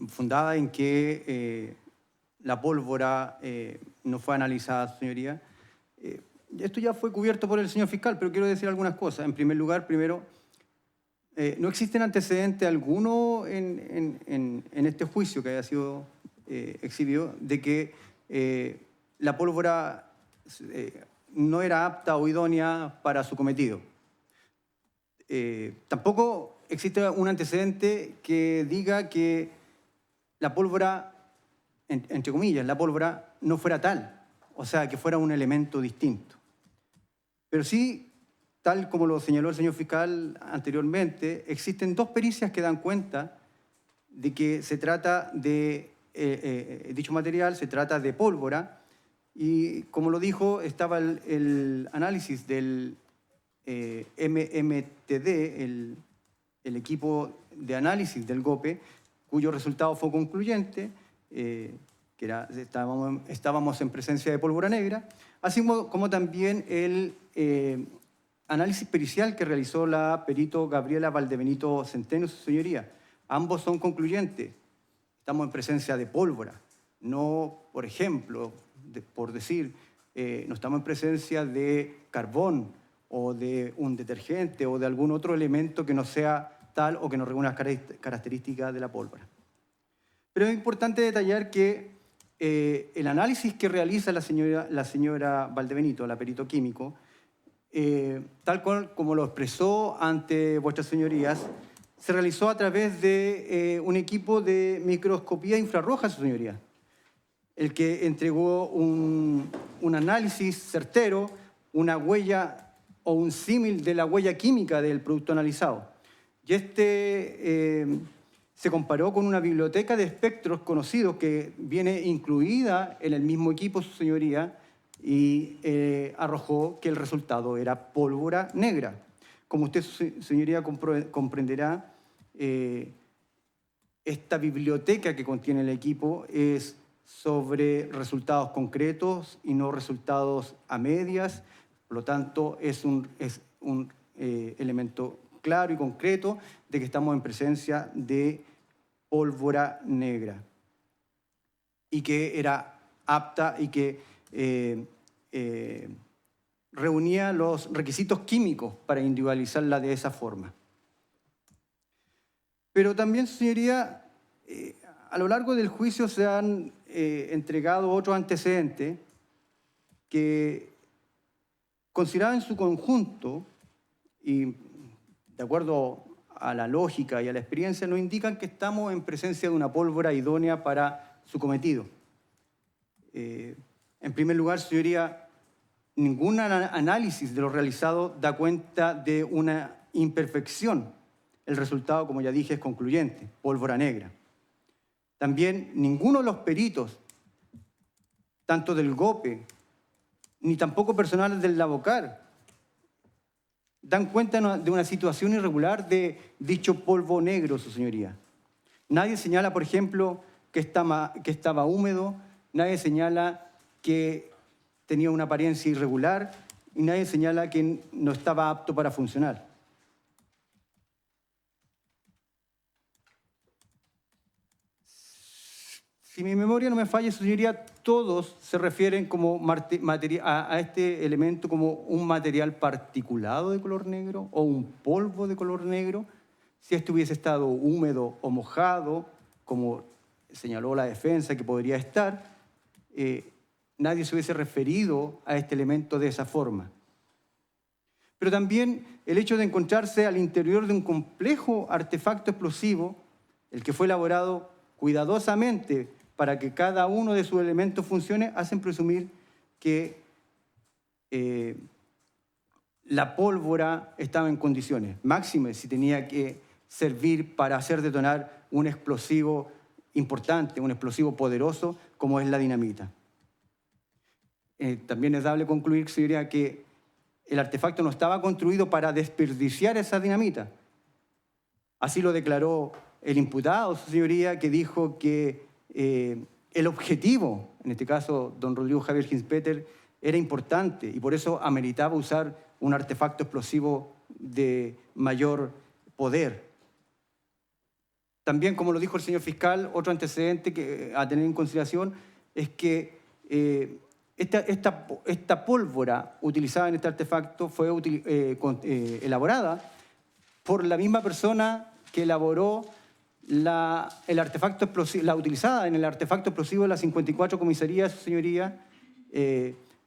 fundada en que la pólvora no fue analizada, señoría, esto ya fue cubierto por el señor fiscal, pero quiero decir algunas cosas. En primer lugar, primero, no existen antecedentes alguno en este juicio que haya sido exhibido de que la pólvora no era apta o idónea para su cometido. Tampoco existe un antecedente que diga que la pólvora, entre comillas, la pólvora no fuera tal, o sea, que fuera un elemento distinto. Pero sí, tal como lo señaló el señor fiscal anteriormente, existen dos pericias que dan cuenta de que se trata de, dicho material se trata de pólvora, y como lo dijo, estaba el análisis del MMTD, el equipo de análisis del GOPE, cuyo resultado fue concluyente, estábamos en presencia de pólvora negra, así como también el análisis pericial que realizó la perito Gabriela Valdebenito Centeno, su señoría. Ambos son concluyentes. Estamos en presencia de pólvora, no, por ejemplo, por decir, no estamos en presencia de carbón o de un detergente o de algún otro elemento que no sea tal o que no reúna las características de la pólvora. Pero es importante detallar que el análisis que realiza la señora Valdebenito, la perito químico, tal como lo expresó ante vuestras señorías, se realizó a través de un equipo de microscopía infrarroja, su señoría, el que entregó un análisis certero, una huella o un símil de la huella química del producto analizado. Y se comparó con una biblioteca de espectros conocidos que viene incluida en el mismo equipo, su señoría, y arrojó que el resultado era pólvora negra. Como usted, señoría, comprenderá, esta biblioteca que contiene el equipo es sobre resultados concretos y no resultados a medias. Por lo tanto, es un elemento claro y concreto de que estamos en presencia de pólvora negra y que era apta y que reunía los requisitos químicos para individualizarla de esa forma. Pero también, señoría, a lo largo del juicio se han entregado otros antecedentes que, considerados en su conjunto y de acuerdo a la lógica y a la experiencia, nos indican que estamos en presencia de una pólvora idónea para su cometido. En primer lugar, señoría, ningún análisis de lo realizado da cuenta de una imperfección. El resultado, como ya dije, es concluyente, pólvora negra. También ninguno de los peritos, tanto del GOPE, ni tampoco personal del Lavocar, dan cuenta de una situación irregular de dicho polvo negro, su señoría. Nadie señala, por ejemplo, que estaba húmedo, nadie señala que tenía una apariencia irregular y nadie señala que no estaba apto para funcionar. Si mi memoria no me falla, su señoría, todos se refieren a este elemento como un material particulado de color negro o un polvo de color negro. Si este hubiese estado húmedo o mojado, como señaló la defensa que podría estar, nadie se hubiese referido a este elemento de esa forma. Pero también el hecho de encontrarse al interior de un complejo artefacto explosivo, el que fue elaborado cuidadosamente para que cada uno de sus elementos funcione, hacen presumir que la pólvora estaba en condiciones. Máxime si tenía que servir para hacer detonar un explosivo importante, un explosivo poderoso, como es la dinamita. También es dable concluir, señoría, que el artefacto no estaba construido para desperdiciar esa dinamita. Así lo declaró el imputado, su señoría, que dijo que el objetivo, en este caso don Rodrigo Javier Hinspeter, era importante y por eso ameritaba usar un artefacto explosivo de mayor poder. También, como lo dijo el señor fiscal, otro antecedente a tener en consideración es que esta pólvora utilizada en este artefacto fue elaborada por la misma persona que elaboró la utilizada en el artefacto explosivo de la 54 comisaría, su señoría.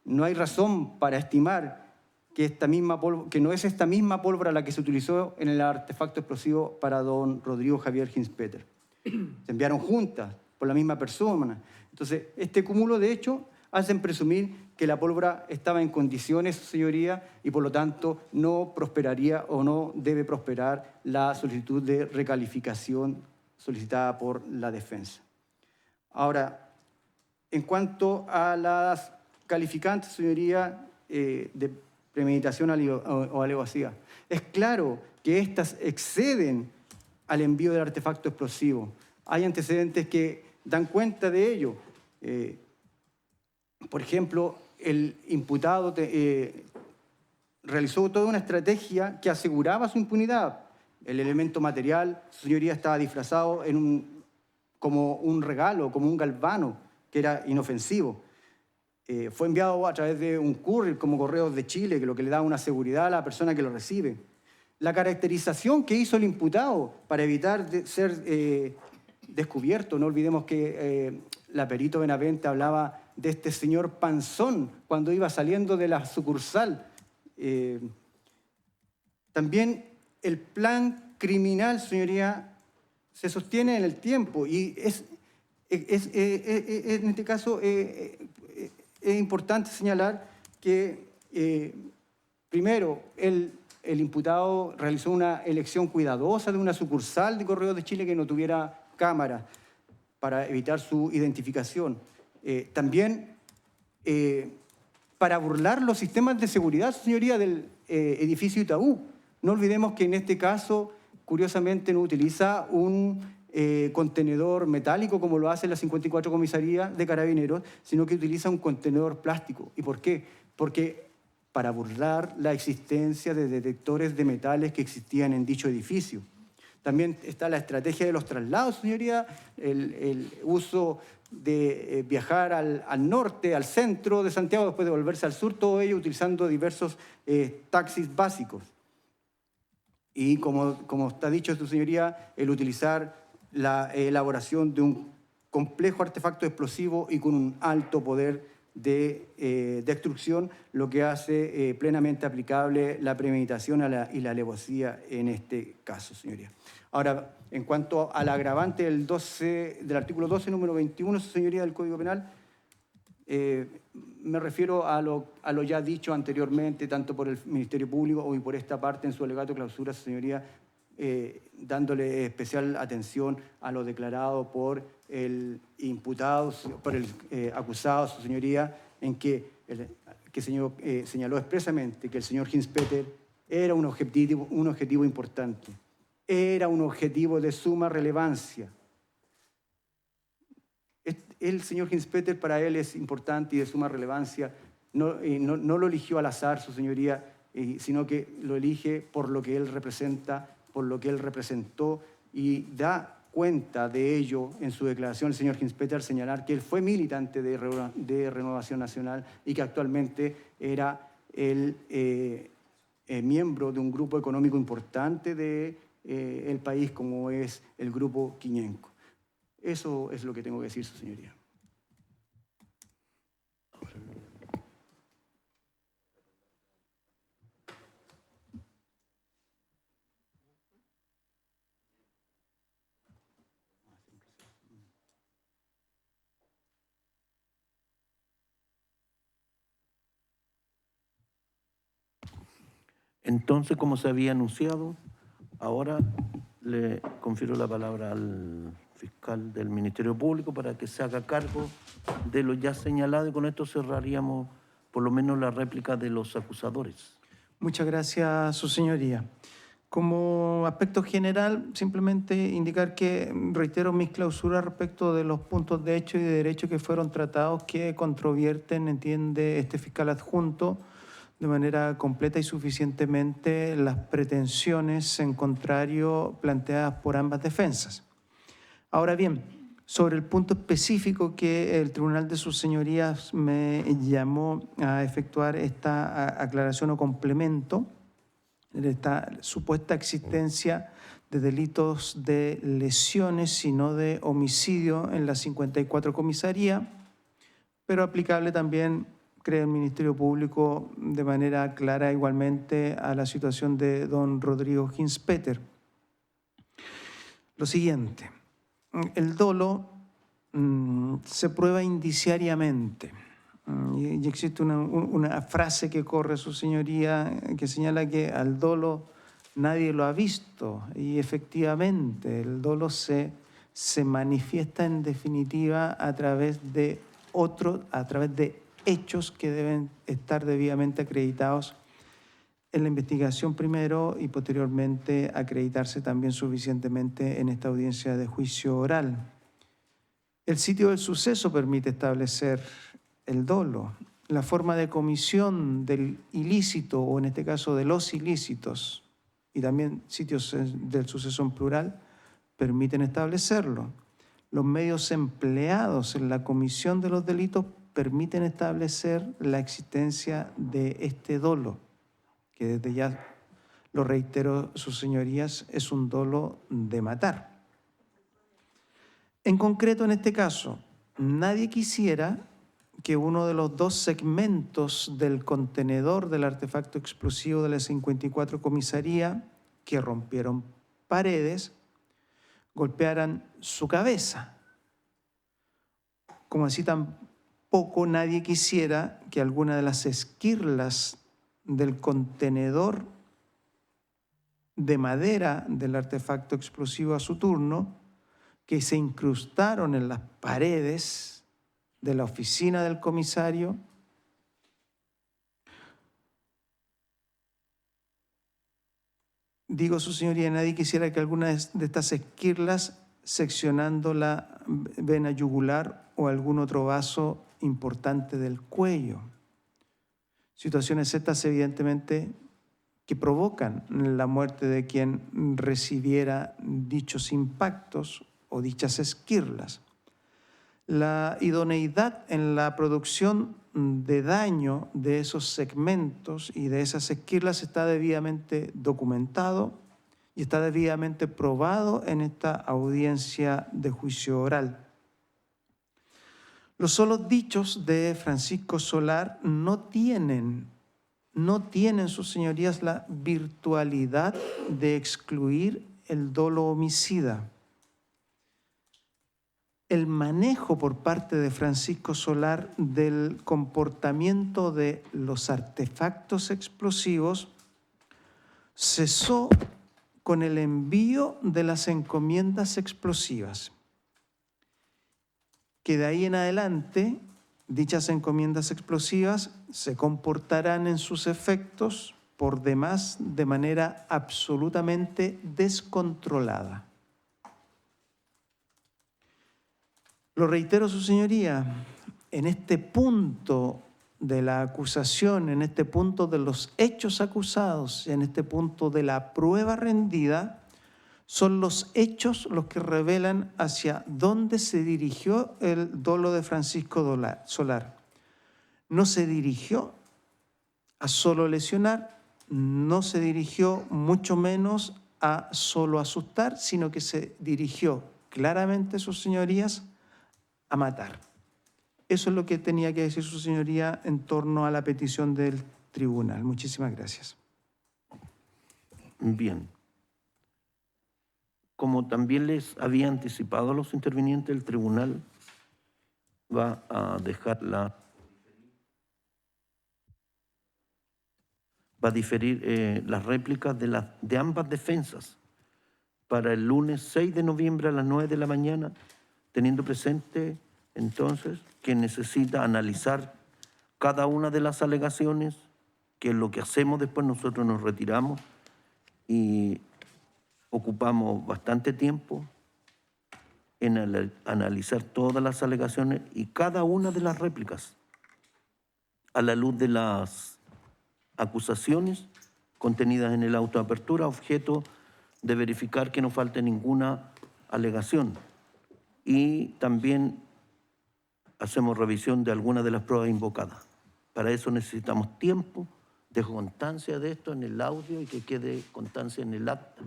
No hay razón para estimar que no es esta misma pólvora la que se utilizó en el artefacto explosivo para don Rodrigo Javier Hinspeter. Se enviaron juntas por la misma persona. Entonces, este cúmulo de hechos hacen presumir que la pólvora estaba en condiciones, su señoría, y por lo tanto no prosperaría o no debe prosperar la solicitud de recalificación solicitada por la defensa. Ahora, en cuanto a las calificantes, señoría, de premeditación o alevosía, es claro que éstas exceden al envío del artefacto explosivo. Hay antecedentes que dan cuenta de ello. Por ejemplo, el imputado realizó toda una estrategia que aseguraba su impunidad. El elemento material, su señoría, estaba disfrazado como un regalo, como un galvano, que era inofensivo. Fue enviado a través de un courier como Correos de Chile, que lo que le da una seguridad a la persona que lo recibe. La caracterización que hizo el imputado para evitar ser descubierto, no olvidemos que la perito Benavente hablaba de este señor Panzón cuando iba saliendo de la sucursal. También el plan criminal, señoría, se sostiene en el tiempo y en este caso es importante señalar que primero el imputado realizó una elección cuidadosa de una sucursal de Correos de Chile que no tuviera cámara para evitar su identificación. También para burlar los sistemas de seguridad, señoría, del edificio Itaú. No olvidemos que en este caso, curiosamente, no utiliza un contenedor metálico como lo hace la 54 comisaría de Carabineros, sino que utiliza un contenedor plástico. ¿Y por qué? Porque para burlar la existencia de detectores de metales que existían en dicho edificio. También está la estrategia de los traslados, señoría, el uso de viajar al norte, al centro de Santiago, después de volverse al sur, todo ello utilizando diversos taxis básicos. Y como está dicho, su señoría, el utilizar la elaboración de un complejo artefacto explosivo y con un alto poder de destrucción, lo que hace plenamente aplicable la premeditación y la alevosía en este caso, señoría. Ahora, en cuanto al agravante del artículo 12, número 21, su señoría, del Código Penal, me refiero a lo ya dicho anteriormente, tanto por el Ministerio Público y por esta parte en su alegato de clausura, su señoría, dándole especial atención a lo declarado por el imputado, por el acusado, su señoría, en que señaló expresamente que el señor Hinspeter era un objetivo importante, era un objetivo de suma relevancia. El señor Hinspeter para él es importante y de suma relevancia. No lo eligió al azar, su señoría, sino que lo elige por lo que él representa, por lo que él representó, y da cuenta de ello en su declaración el señor Hinspeter al señalar que él fue militante de Renovación Nacional y que actualmente era el miembro de un grupo económico importante del país, como es el Grupo Quiñenco. Eso es lo que tengo que decir, su señoría. Entonces, como se había anunciado, ahora le confiero la palabra al fiscal del Ministerio Público para que se haga cargo de lo ya señalado, y con esto cerraríamos por lo menos la réplica de los acusadores. Muchas gracias, su señoría. Como aspecto general, simplemente indicar que reitero mis clausuras respecto de los puntos de hecho y de derecho que fueron tratados, que controvierten, entiende este fiscal adjunto, de manera completa y suficientemente las pretensiones en contrario planteadas por ambas defensas. Ahora bien, sobre el punto específico que el Tribunal de sus Señorías me llamó a efectuar esta aclaración o complemento, esta supuesta existencia de delitos de lesiones y no de homicidio en la 54 comisaría, pero aplicable también, cree el Ministerio Público, de manera clara igualmente a la situación de don Rodrigo Hinspeter. Lo siguiente, el dolo se prueba indiciariamente. Y existe una frase que corre, su señoría, que señala que al dolo nadie lo ha visto, y efectivamente el dolo se manifiesta en definitiva a través de hechos que deben estar debidamente acreditados en la investigación primero y posteriormente acreditarse también suficientemente en esta audiencia de juicio oral. El sitio del suceso permite establecer el dolo. La forma de comisión del ilícito, o en este caso de los ilícitos, y también sitios del suceso en plural, permiten establecerlo. Los medios empleados en la comisión de los delitos permiten establecer la existencia de este dolo, que desde ya, lo reitero, sus señorías, es un dolo de matar. En concreto, en este caso, nadie quisiera que uno de los dos segmentos del contenedor del artefacto explosivo de la 54 comisaría, que rompieron paredes, golpearan su cabeza. Como así tampoco nadie quisiera que alguna de las esquirlas del contenedor de madera del artefacto explosivo a su turno, que se incrustaron en las paredes de la oficina del comisario, digo, su señoría, nadie quisiera que alguna de estas esquirlas, seccionando la vena yugular o algún otro vaso importante del cuello. Situaciones estas, evidentemente, que provocan la muerte de quien recibiera dichos impactos o dichas esquirlas. La idoneidad en la producción de daño de esos segmentos y de esas esquirlas está debidamente documentado y está debidamente probado en esta audiencia de juicio oral. Los solos dichos de Francisco Solar no tienen, sus señorías, la virtualidad de excluir el dolo homicida. El manejo por parte de Francisco Solar del comportamiento de los artefactos explosivos cesó con el envío de las encomiendas explosivas, que de ahí en adelante dichas encomiendas explosivas se comportarán en sus efectos por demás de manera absolutamente descontrolada. Lo reitero, su señoría, en este punto de la acusación, en este punto de los hechos acusados, en este punto de la prueba rendida, son los hechos los que revelan hacia dónde se dirigió el dolo de Francisco Solar. No se dirigió a solo lesionar, no se dirigió mucho menos a solo asustar, sino que se dirigió claramente, sus señorías, a matar. Eso es lo que tenía que decir su señoría en torno a la petición del tribunal. Muchísimas gracias. Bien. Como también les había anticipado a los intervinientes, el tribunal va a diferir las réplicas de ambas defensas para el lunes 6 de noviembre a las 9 de la mañana, teniendo presente entonces que necesita analizar cada una de las alegaciones, que es lo que hacemos después. Nosotros nos retiramos y ocupamos bastante tiempo en analizar todas las alegaciones y cada una de las réplicas a la luz de las acusaciones contenidas en el auto de apertura, objeto de verificar que no falte ninguna alegación. Y también hacemos revisión de algunas de las pruebas invocadas. Para eso necesitamos tiempo. Dejo constancia de esto en el audio y que quede constancia en el acta.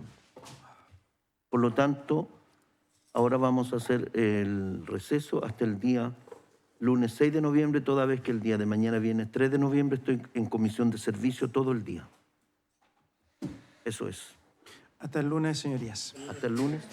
Por lo tanto, ahora vamos a hacer el receso hasta el día lunes 6 de noviembre, toda vez que el día de mañana viene 3 de noviembre, estoy en comisión de servicio todo el día. Eso es. Hasta el lunes, señorías. Hasta el lunes.